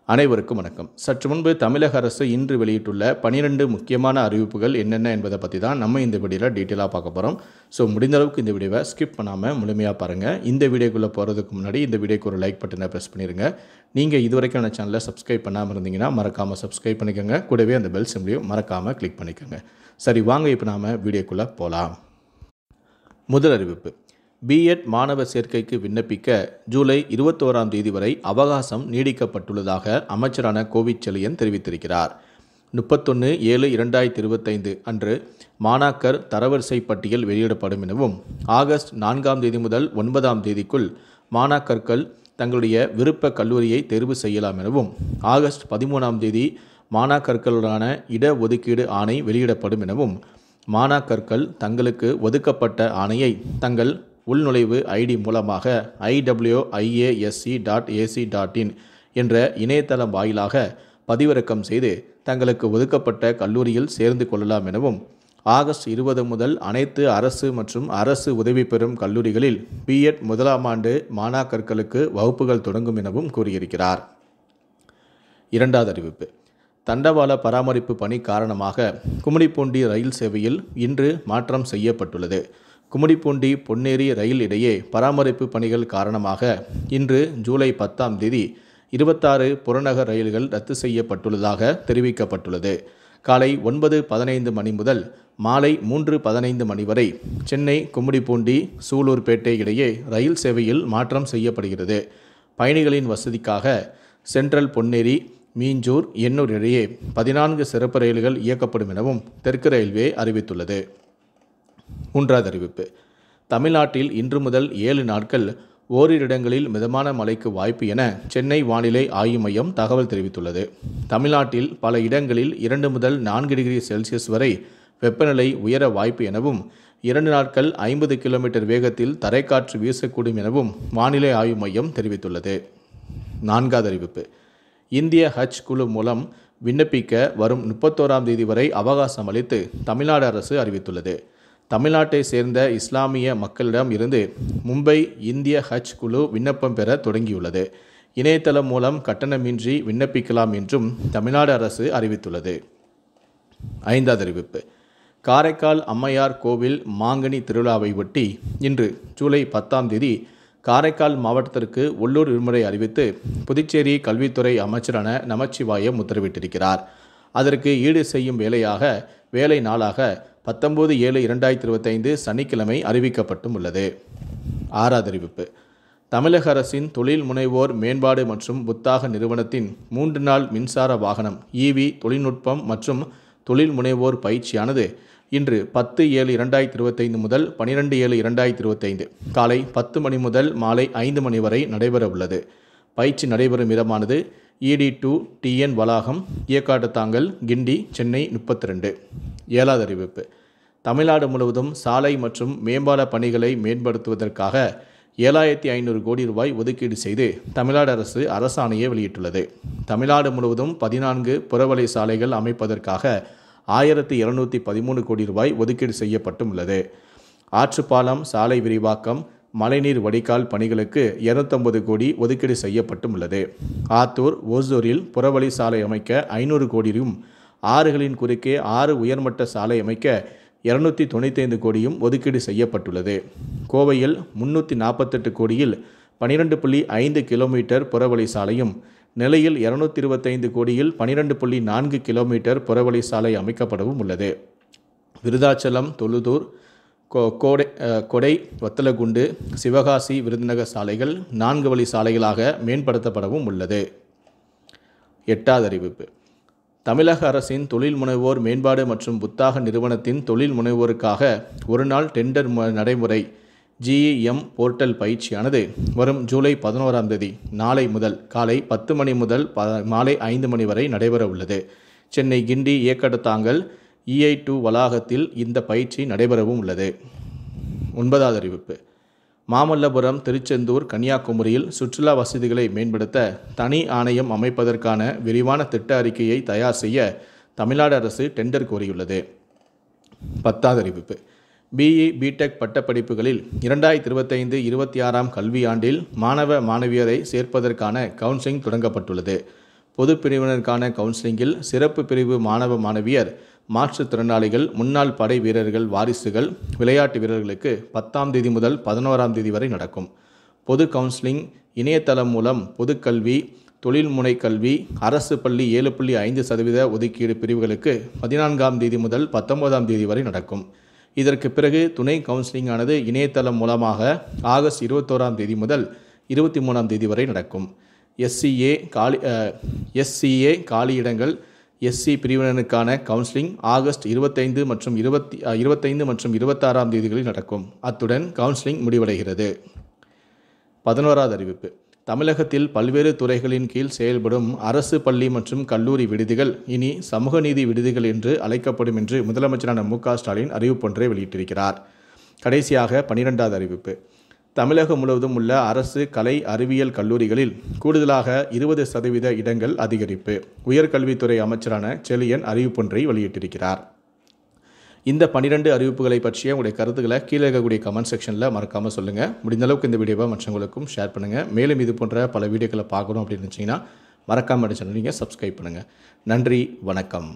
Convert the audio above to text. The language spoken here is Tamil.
அனைவருக்கும் வணக்கம். சற்று முன்பு தமிழக அரசு இன்று வெளியிட்டுள்ள 12 முக்கியமான அறிவிப்புகள் என்னென்ன என்பதை பற்றி தான் நம்ம இந்த வீடியோவில் டீட்டெயிலாக பார்க்க போகிறோம். ஸோ முடிந்த அளவுக்கு இந்த வீடியோவை ஸ்கிப் பண்ணாமல் முழுமையாக பாருங்கள். இந்த வீடியோக்குள்ளே போகிறதுக்கு முன்னாடி இந்த வீடியோக்கு ஒரு லைக் பட்டனை ப்ரெஸ் பண்ணிடுங்க. நீங்கள் இதுவரைக்கும் அந்த சேனலை சப்ஸ்கிரைப் பண்ணாமல் இருந்தீங்கன்னா மறக்காமல் சப்ஸ்கிரைப் பண்ணிக்கோங்க. கூடவே அந்த பெல் சிம்லையும் மறக்காமல் கிளிக் பண்ணிக்கோங்க. சரி, வாங்க இப்போ நாம் வீடியோக்குள்ளே போகலாம். முதல் அறிவிப்பு: பிஎட் மாணவர் சேர்க்கைக்கு விண்ணப்பிக்க ஜூலை 21ஆம் தேதி வரை அவகாசம் நீடிக்கப்பட்டுள்ளதாக அமைச்சரான கோவிச்செழியன் தெரிவித்திருக்கிறார். 31/7/2025 அன்று மாணாக்கர் தரவரிசை பட்டியல் வெளியிடப்படும் எனவும் ஆகஸ்ட் 4ஆம் தேதி முதல் 9ஆம் தேதிக்குள் மாணாக்கர்கள் தங்களுடைய விருப்ப கல்லூரியை தேர்வு செய்யலாம் எனவும் ஆகஸ்ட் 13ஆம் தேதி மாணாக்கர்களுடான இடஒதுக்கீடு ஆணை வெளியிடப்படும் எனவும் மாணாக்கர்கள் தங்களுக்கு ஒதுக்கப்பட்ட ஆணையை தங்கள் உள்நுழைவு ஐடி மூலமாக iwiasc.ac.in என்ற இணையதளம் வாயிலாக பதிவிறக்கம் செய்து தங்களுக்கு ஒதுக்கப்பட்ட கல்லூரியில் சேர்ந்து கொள்ளலாம் எனவும் ஆகஸ்ட் 20 முதல் அனைத்து அரசு மற்றும் அரசு உதவி பெறும் கல்லூரிகளில் பிஎட் முதலாம் ஆண்டு மாணாக்கர்களுக்கு வகுப்புகள் தொடங்கும் எனவும் கூறியிருக்கிறார். இரண்டாவது அறிவிப்பு: தண்டவாள பராமரிப்பு பணி காரணமாக கும்மிடிப்பூண்டி ரயில் சேவையில் இன்று மாற்றம் செய்யப்பட்டுள்ளது. கும்மிடிப்பூண்டி பொன்னேரி ரயில் இடையே பராமரிப்பு பணிகள் காரணமாக இன்று ஜூலை 10ஆம் தேதி 26 புறநகர் ரயில்கள் ரத்து செய்யப்பட்டுள்ளதாக தெரிவிக்கப்பட்டுள்ளது. காலை 9:15 மணி முதல் மாலை 3:15 மணி வரை சென்னை கும்மிடிப்பூண்டி சூலூர்பேட்டை இடையே ரயில் சேவையில் மாற்றம் செய்யப்படுகிறது. பயணிகளின் வசதிக்காக சென்ட்ரல் பொன்னேரி, மீஞ்சூர், எண்ணூர் இடையே 14 சிறப்பு ரயில்கள் இயக்கப்படும் எனவும் தெற்கு ரயில்வே அறிவித்துள்ளது. மூன்றாவது அறிவிப்பு: தமிழ்நாட்டில் இன்று முதல் 7 நாட்கள் ஓரிரு இடங்களில் மிதமான மழைக்கு வாய்ப்பு என சென்னை வானிலை ஆய்வு மையம் தகவல் தெரிவித்துள்ளது. தமிழ்நாட்டில் பல இடங்களில் 2 முதல் 4 டிகிரி செல்சியஸ் வரை வெப்பநிலை உயர வாய்ப்பு எனவும் 2 நாட்கள் 50 கிலோமீட்டர் வேகத்தில் தரைக்காற்று வீசக்கூடும் எனவும் வானிலை ஆய்வு மையம் தெரிவித்துள்ளது. நான்காவது அறிவிப்பு: இந்திய ஹஜ் குழு மூலம் விண்ணப்பிக்க வரும் 31ஆம் தேதி வரை அவகாசம் அளித்து தமிழ்நாடு அரசு அறிவித்துள்ளது. தமிழ்நாட்டை சேர்ந்த இஸ்லாமிய மக்களிடம் இருந்து மும்பை இந்திய ஹஜ் குழு விண்ணப்பம் பெற தொடங்கியுள்ளது. இணையதளம் மூலம் கட்டணமின்றி விண்ணப்பிக்கலாம் என்றும் தமிழ்நாடு அரசு அறிவித்துள்ளது. ஐந்தாவது அறிவிப்பு: காரைக்கால் அம்மையார் கோவில் மாங்கனி திருவிழாவை ஒட்டி இன்று ஜூலை 10ஆம் தேதி காரைக்கால் மாவட்டத்திற்கு உள்ளூர் விடுமுறை அறிவித்து புதுச்சேரி கல்வித்துறை அமைச்சரான நமச்சிவாயம் உத்தரவிட்டிருக்கிறார். அதற்கு ஈடு செய்யும் வேலை நாளாக 19/7/2025 சனிக்கிழமை அறிவிக்கப்பட்டும் உள்ளது. ஆறாவது அறிவிப்பு: தமிழக அரசின் தொழில் முனைவோர் மேம்பாடு மற்றும் புத்தாக்க நிறுவனத்தின் 3 நாள் மின்சார வாகனம் EV தொழில்நுட்பம் மற்றும் தொழில் முனைவோர் பயிற்சியானது இன்று 10/7/2025 முதல் 12/7/2025 காலை 10 மணி முதல் மாலை 5 மணி வரை நடைபெற உள்ளது. பயிற்சி நடைபெறும் இடமானது ED2 TN வளாகம், ஏக்காட்டுத்தாங்கல், கிண்டி, சென்னை 32. ஏழாவது அறிவிப்பு: தமிழ்நாடு முழுவதும் சாலை மற்றும் மேம்பால பணிகளை மேம்படுத்துவதற்காக 7,500 கோடி ரூபாய் ஒதுக்கீடு செய்து தமிழ்நாடு அரசு அரசாணையை வெளியிட்டுள்ளது. தமிழ்நாடு முழுவதும் 14 புறவழி சாலைகள் அமைப்பதற்காக 1,213 கோடி ரூபாய் ஒதுக்கீடு செய்யப்பட்டும் உள்ளது. ஆற்றுப்பாலம், சாலை விரிவாக்கம், மழைநீர் வடிகால் பணிகளுக்கு 250 கோடி ஒதுக்கீடு செய்யப்பட்டும் உள்ளது. ஆத்தூர், ஓசூரில் புறவழி சாலை அமைக்க 500 கோடியும், ஆறுகளின் குறுக்கே 6 உயர்மட்ட சாலை அமைக்க 295 கோடியும் ஒதுக்கீடு செய்யப்பட்டுள்ளது. கோவையில் 348 கோடியில் 12.5 கிலோமீட்டர் புறவழி சாலையும், நெல்லையில் 225 கோடியில் 12.4 கிலோமீட்டர் புறவழி சாலை அமைக்கப்படவும் உள்ளது. விருதாச்சலம், தொழுதூர், கொடை, வத்தலகுண்டு, சிவகாசி, விருதுநகர் சாலைகள் 4 வழி சாலைகளாக மேம்படுத்தப்படவும் உள்ளது. எட்டாவது அறிவிப்பு: தமிழக அரசின் தொழில் முனைவோர் மேம்பாடு மற்றும் புத்தாக்க நிறுவனத்தின் தொழில் முனைவோருக்காக ஒரு நாள் டெண்டர் நடைமுறை GEM போர்ட்டல் பயிற்சியானது வரும் ஜூலை 11ஆம் தேதி நாளை முதல் காலை 10 மணி முதல் மாலை 5 மணி வரை நடைபெற உள்ளது. சென்னை கிண்டி ஏக்கடத்தாங்கல் EI2 வளாகத்தில் இந்த பயிற்சி நடைபெறவும் உள்ளது. ஒன்பதாவது அறிவிப்பு: மாமல்லபுரம், திருச்செந்தூர், கன்னியாகுமரியில் சுற்றுலா வசதிகளை மேம்படுத்த தனி ஆணையம் அமைப்பதற்கான விரிவான திட்ட அறிக்கையை தயார் செய்ய தமிழ்நாடு அரசு டெண்டர் கோரியுள்ளது. 10வது அறிவிப்பு: BE BTech பட்டப்படிப்புகளில் 2025-26 கல்வியாண்டில் மாணவ மாணவியரை சேர்ப்பதற்கான கவுன்சிலிங் தொடங்கப்பட்டுள்ளது. பொது பிரிவினருக்கான கவுன்சிலிங்கில் சிறப்பு பிரிவு மாணவ மாணவியர், மாற்றுத்திறனாளிகள், முன்னாள் படை வீரர்கள் வாரிசுகள், விளையாட்டு வீரர்களுக்கு 10ஆம் தேதி முதல் 11ஆம் தேதி வரை நடக்கும். பொது கவுன்சிலிங் இணையதளம் மூலம் பொதுக்கல்வி, தொழில்முனை கல்வி, அரசு பள்ளி 7.5% ஒதுக்கீடு பிரிவுகளுக்கு 14ஆம் தேதி முதல் 19ஆம் தேதி வரை நடக்கும். இதற்கு பிறகு துணை கவுன்சிலிங்கானது இணையதளம் மூலமாக ஆகஸ்ட் 21ஆம் தேதி முதல் 23ஆம் தேதி வரை நடக்கும். எஸ்சிஏ காலியிடங்கள் எஸ்சி பிரிவினருக்கான கவுன்சிலிங் ஆகஸ்ட் 25 மற்றும் 26ஆம் தேதிகளில் நடக்கும். அத்துடன் கவுன்சிலிங் முடிவடைகிறது. 11வது அறிவிப்பு. தமிழகத்தில் பல்வேறு துறைகளின் கீழ் செயல்படும் அரசு பள்ளி மற்றும் கல்லூரி விடுதிகள் இனி சமூக நீதி விடுதிகள் என்று அழைக்கப்படும் என்று முதலமைச்சரான மு.க. ஸ்டாலின் அறிவிப்பொன்றை வெளியிட்டிருக்கிறார். கடைசியாக 12வது அறிவிப்பு. தமிழகம் முழுவதும் உள்ள அரசு கலை அறிவியல் கல்லூரிகளில் கூடுதலாக 20% இடங்கள் அதிகரிப்பு. உயர்கல்வித்துறை அமைச்சரான செழியன் அறிவிப்பொன்றை வெளியிட்டிருக்கிறார். இந்த 12 அறிவிப்புகளை பற்றிய உங்களுடைய கருத்துக்களை கீழே இருக்கக்கூடிய கமெண்ட் செக்ஷனில் மறக்காமல் சொல்லுங்கள். முடிந்த அளவுக்கு இந்த வீடியோவை மற்றவங்களுக்கும் ஷேர் பண்ணுங்கள். மேலும் இது போன்ற பல வீடியோக்களை பார்க்கணும் அப்படின்னு நினச்சிங்கன்னா மறக்காமல் சேனலை நீங்கள் சப்ஸ்கிரைப் பண்ணுங்கள். நன்றி, வணக்கம்.